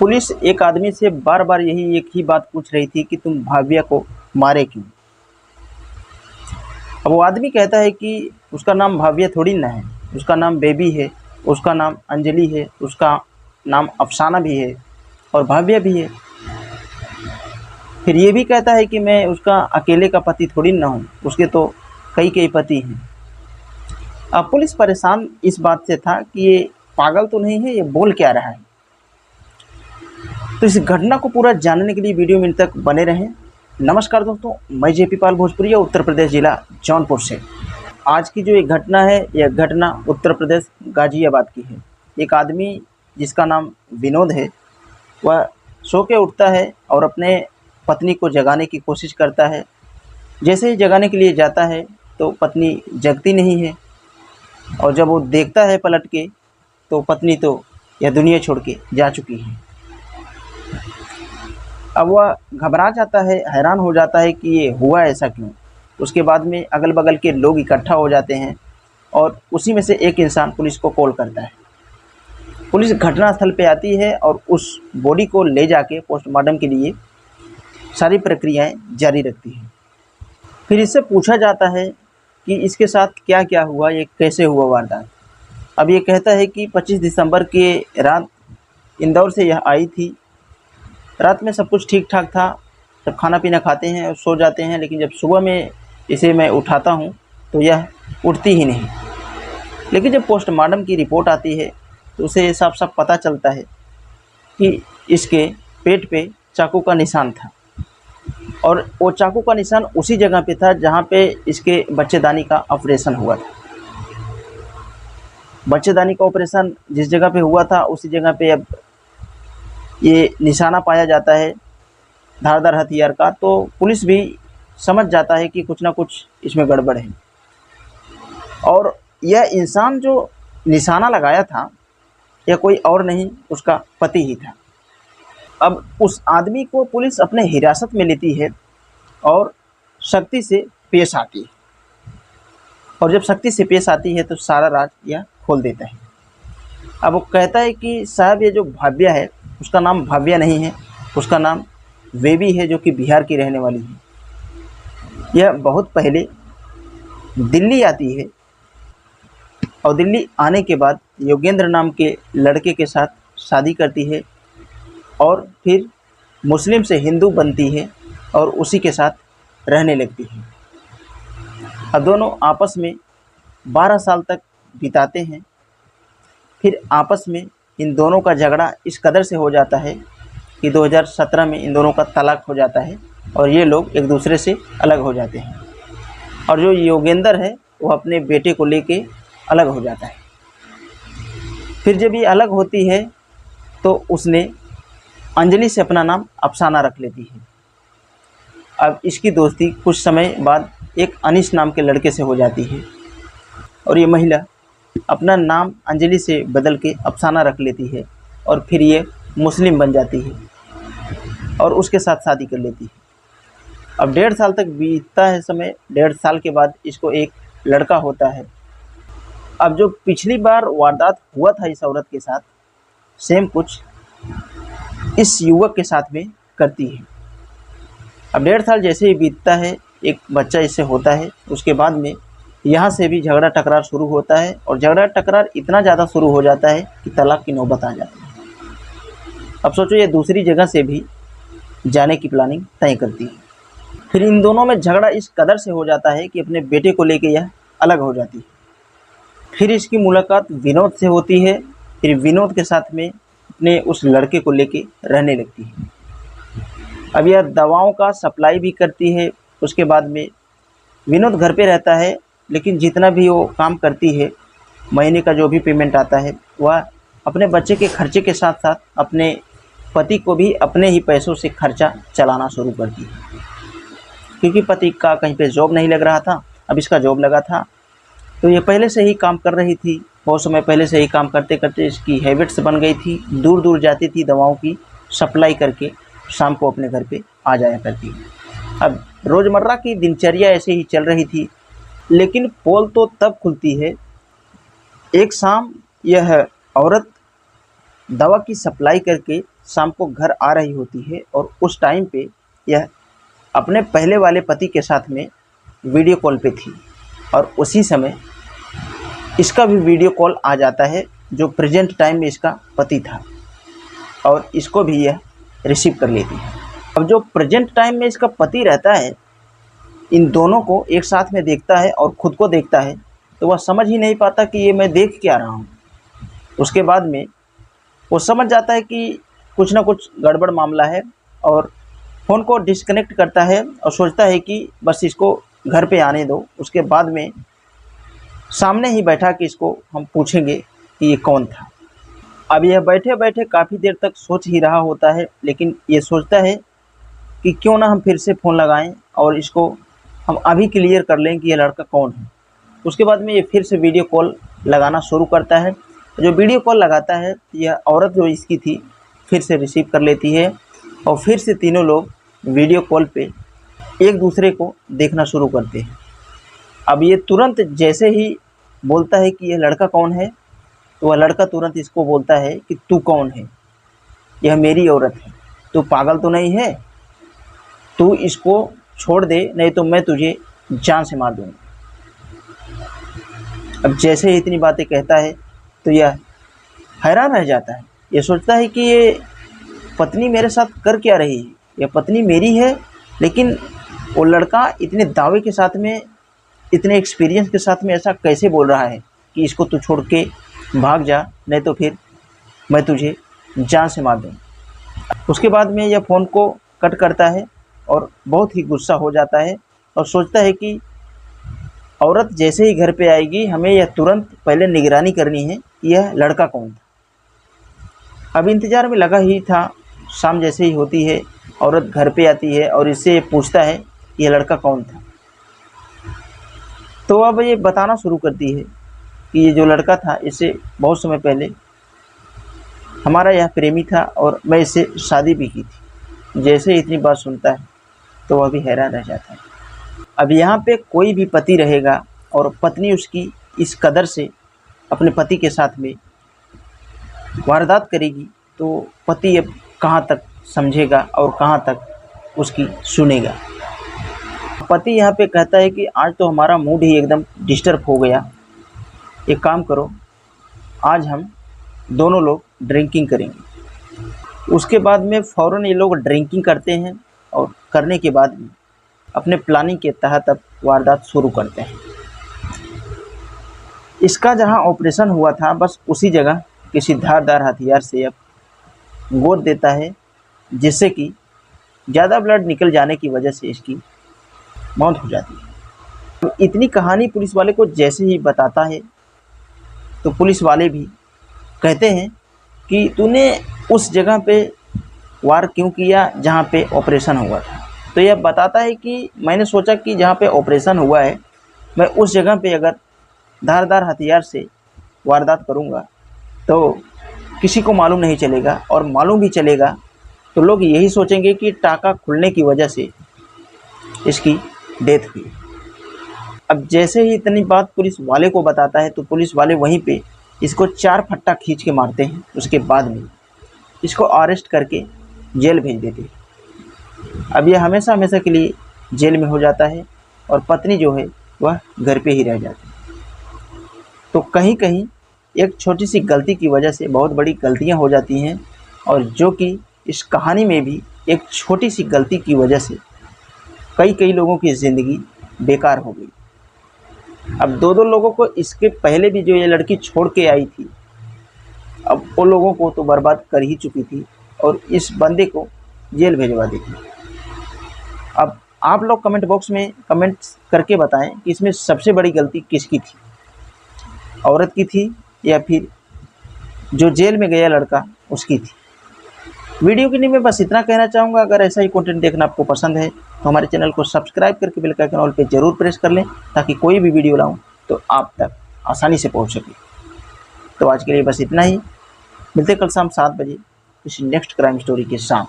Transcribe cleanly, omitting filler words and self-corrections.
Police एक आदमी से बार बार यही एक ही बात पूछ रही थी कि तुम भाव्या को मारे क्यों। अब वो आदमी कहता है कि उसका नाम भाव्या थोड़ी ना है, उसका नाम बेबी है, उसका नाम अंजलि है, उसका नाम अफसाना भी है और भाव्या भी है। फिर ये भी कहता है कि मैं उसका अकेले का पति थोड़ी ना हूँ, उसके तो कई कई पति हैं। अब पुलिस परेशान इस बात से था कि ये पागल तो नहीं है, ये बोल क्या रहा है। तो इस घटना को पूरा जानने के लिए वीडियो में तक बने रहें। नमस्कार दोस्तों, मैं जेपी पाल भोजपुरिया उत्तर प्रदेश जिला जौनपुर से। आज की जो एक घटना है, यह घटना उत्तर प्रदेश गाजियाबाद की है। एक आदमी जिसका नाम विनोद है, वह सो के उठता है और अपने पत्नी को जगाने की कोशिश करता है। जैसे ही जगाने के लिए जाता है तो पत्नी जगती नहीं है और जब वो देखता है पलट के तो पत्नी तो यह दुनिया छोड़ के जा चुकी है। अब वह घबरा जाता है, हैरान हो जाता है कि ये हुआ ऐसा क्यों। उसके बाद में अगल बगल के लोग इकट्ठा हो जाते हैं और उसी में से एक इंसान पुलिस को कॉल करता है। पुलिस घटनास्थल पे आती है और उस बॉडी को ले जाके पोस्टमार्टम के लिए सारी प्रक्रियाएं जारी रखती है। फिर इससे पूछा जाता है कि इसके साथ क्या क्या हुआ, ये कैसे हुआ वारदात। अब ये कहता है कि 25 दिसंबर के रात इंदौर से यह आई थी। रात में सब कुछ ठीक ठाक था, सब खाना पीना खाते हैं और सो जाते हैं, लेकिन जब सुबह में इसे मैं उठाता हूँ तो यह उठती ही नहीं। लेकिन जब पोस्टमार्टम की रिपोर्ट आती है तो उसे साफ साफ पता चलता है कि इसके पेट पे चाकू का निशान था और वो चाकू का निशान उसी जगह पे था जहाँ पे इसके बच्चेदानी का ऑपरेशन हुआ था। बच्चेदानी का ऑपरेशन जिस जगह पे हुआ था उसी जगह पे अब ये निशाना पाया जाता है धारदार हथियार का। तो पुलिस भी समझ जाता है कि कुछ ना कुछ इसमें गड़बड़ है और यह इंसान जो निशाना लगाया था यह कोई और नहीं, उसका पति ही था। अब उस आदमी को पुलिस अपने हिरासत में लेती है और सख्ती से पेश आती है और जब सख्ती से पेश आती है तो सारा राज यह खोल देता है। अब वो कहता है कि साहब ये जो भाव्या है उसका नाम भाव्या नहीं है, उसका नाम बेबी है, जो कि बिहार की रहने वाली है। यह बहुत पहले दिल्ली आती है और दिल्ली आने के बाद योगेंद्र नाम के लड़के के साथ शादी करती है और फिर मुस्लिम से हिंदू बनती है और उसी के साथ रहने लगती है। अब दोनों आपस में 12 साल तक बिताते हैं। फिर आपस में इन दोनों का झगड़ा इस कदर से हो जाता है कि 2017 में इन दोनों का तलाक हो जाता है और ये लोग एक दूसरे से अलग हो जाते हैं। और जो योगेंद्र है वो अपने बेटे को लेके अलग हो जाता है। फिर जब ये अलग होती है तो उसने अंजलि से अपना नाम अफसाना रख लेती है। अब इसकी दोस्ती कुछ समय बाद एक अनीस नाम के लड़के से हो जाती है और ये महिला अपना नाम अंजलि से बदल के अफसाना रख लेती है और फिर ये मुस्लिम बन जाती है और उसके साथ शादी कर लेती है। अब 1.5 साल तक बीतता है समय। 1.5 साल के बाद इसको एक लड़का होता है। अब जो पिछली बार वारदात हुआ था इस औरत के साथ, सेम कुछ इस युवक के साथ में करती है। अब 1.5 साल जैसे ही बीतता है, एक बच्चा इससे होता है। उसके बाद में यहाँ से भी झगड़ा टकरार शुरू होता है और झगड़ा टकरार इतना ज़्यादा शुरू हो जाता है कि तलाक की नौबत आ जाती है। अब सोचो ये दूसरी जगह से भी जाने की प्लानिंग तय करती है। फिर इन दोनों में झगड़ा इस कदर से हो जाता है कि अपने बेटे को लेके यह अलग हो जाती है। फिर इसकी मुलाकात विनोद से होती है। फिर विनोद के साथ में अपने उस लड़के को लेके रहने लगती है। अब यह दवाओं का सप्लाई भी करती है। उसके बाद में विनोद घर पे रहता है, लेकिन जितना भी वो काम करती है, महीने का जो भी पेमेंट आता है, वह अपने बच्चे के खर्चे के साथ साथ अपने पति को भी अपने ही पैसों से खर्चा चलाना शुरू करती है। क्योंकि पति का कहीं पे जॉब नहीं लग रहा था, अब इसका जॉब लगा था, तो ये पहले से ही काम कर रही थी। बहुत समय पहले से ही काम करते करते इसकी हैबिट्स बन गई थी। दूर दूर जाती थी दवाओं की सप्लाई करके, शाम को अपने घर पे आ जाया करती। अब रोज़मर्रा की दिनचर्या ऐसे ही चल रही थी। लेकिन पोल तो तब खुलती है, एक शाम यह औरत दवा की सप्लाई करके शाम को घर आ रही होती है और उस टाइम पे यह अपने पहले वाले पति के साथ में वीडियो कॉल पे थी और उसी समय इसका भी वीडियो कॉल आ जाता है जो प्रेजेंट टाइम में इसका पति था और इसको भी यह रिसीव कर लेती है। अब जो प्रेजेंट टाइम में इसका पति रहता है, इन दोनों को एक साथ में देखता है और ख़ुद को देखता है तो वह समझ ही नहीं पाता कि ये मैं देख क्या रहा हूँ। उसके बाद में वो समझ जाता है कि कुछ ना कुछ गड़बड़ मामला है और फ़ोन को डिस्कनेक्ट करता है और सोचता है कि बस इसको घर पे आने दो, उसके बाद में सामने ही बैठा कि इसको हम पूछेंगे कि ये कौन था। अब यह बैठे बैठे काफ़ी देर तक सोच ही रहा होता है, लेकिन ये सोचता है कि क्यों ना हम फिर से फ़ोन लगाएं और इसको हम अभी क्लियर कर लें कि यह लड़का कौन है। उसके बाद में ये फिर से वीडियो कॉल लगाना शुरू करता है। जो वीडियो कॉल लगाता है यह औरत जो इसकी थी फिर से रिसीव कर लेती है और फिर से तीनों लोग वीडियो कॉल पे एक दूसरे को देखना शुरू करते हैं। अब ये तुरंत जैसे ही बोलता है कि यह लड़का कौन है तो वह लड़का तुरंत इसको बोलता है कि तू कौन है, यह मेरी औरत है, तू पागल तो नहीं है, तू इसको छोड़ दे नहीं तो मैं तुझे जान से मार दूँगा। अब जैसे ही इतनी बातें कहता है तो यह हैरान रह जाता है। ये सोचता है कि ये पत्नी मेरे साथ कर क्या रही है, यह पत्नी मेरी है, लेकिन वो लड़का इतने दावे के साथ में, इतने एक्सपीरियंस के साथ में ऐसा कैसे बोल रहा है कि इसको तू छोड़ के भाग जा नहीं तो फिर मैं तुझे जान से मार दूँगा। उसके बाद में यह फ़ोन को कट करता है और बहुत ही गुस्सा हो जाता है और सोचता है कि औरत जैसे ही घर पे आएगी हमें यह तुरंत पहले निगरानी करनी है यह लड़का कौन था। अब इंतज़ार में लगा ही था। शाम जैसे ही होती है औरत घर पे आती है और इससे पूछता है यह लड़का कौन था। तो अब ये बताना शुरू करती है कि ये जो लड़का था इससे बहुत समय पहले हमारा यह प्रेमी था और मैं इससे शादी भी की थी। जैसे ही इतनी बात सुनता है तो वह भी हैरान रह जाता है। अब यहाँ पे कोई भी पति रहेगा और पत्नी उसकी इस कदर से अपने पति के साथ में वारदात करेगी तो पति अब कहाँ तक समझेगा और कहाँ तक उसकी सुनेगा। पति यहाँ पे कहता है कि आज तो हमारा मूड ही एकदम डिस्टर्ब हो गया, एक काम करो आज हम दोनों लोग ड्रिंकिंग करेंगे। उसके बाद में फ़ौरन ये लोग ड्रिंकिंग करते हैं और करने के बाद में अपने प्लानिंग के तहत अब वारदात शुरू करते हैं। इसका जहां ऑपरेशन हुआ था बस उसी जगह किसी धारदार हथियार से अब गोद देता है, जिससे कि ज़्यादा ब्लड निकल जाने की वजह से इसकी मौत हो जाती है। तो इतनी कहानी पुलिस वाले को जैसे ही बताता है तो पुलिस वाले भी कहते हैं कि तूने उस जगह पे वार क्यों किया जहाँ पे ऑपरेशन हुआ था। तो यह बताता है कि मैंने सोचा कि जहाँ पे ऑपरेशन हुआ है मैं उस जगह पे अगर धारदार हथियार से वारदात करूँगा तो किसी को मालूम नहीं चलेगा और मालूम भी चलेगा तो लोग यही सोचेंगे कि टाका खुलने की वजह से इसकी डेथ हुई। अब जैसे ही इतनी बात पुलिस वाले को बताता है तो पुलिस वाले वहीं पे इसको 4 फट्टा खींच के मारते हैं। उसके बाद में इसको अरेस्ट करके जेल भेज देते हैं। अब यह हमेशा हमेशा के लिए जेल में हो जाता है और पत्नी जो है वह घर पे ही रह जाती है। तो कहीं कहीं एक छोटी सी गलती की वजह से बहुत बड़ी गलतियां हो जाती हैं और जो कि इस कहानी में भी एक छोटी सी गलती की वजह से कई लोगों की ज़िंदगी बेकार हो गई। अब दो लोगों को इसके पहले भी जो ये लड़की छोड़ के आई थी अब वो लोगों को तो बर्बाद कर ही चुकी थी और इस बंदे को जेल भेजवा दी थी। अब आप लोग कमेंट बॉक्स में कमेंट करके बताएं कि इसमें सबसे बड़ी गलती किसकी थी, औरत की थी या फिर जो जेल में गया लड़का उसकी थी। वीडियो के लिए मैं बस इतना कहना चाहूँगा। अगर ऐसा ही कंटेंट देखना आपको पसंद है तो हमारे चैनल को सब्सक्राइब करके बेल आइकन ऑल पे ज़रूर प्रेस कर लें ताकि कोई भी वीडियो लाऊं तो आप तक आसानी से पहुंच सके। तो आज के लिए बस इतना ही। मिलते कल शाम 7 बजे किसी नेक्स्ट क्राइम स्टोरी के साथ।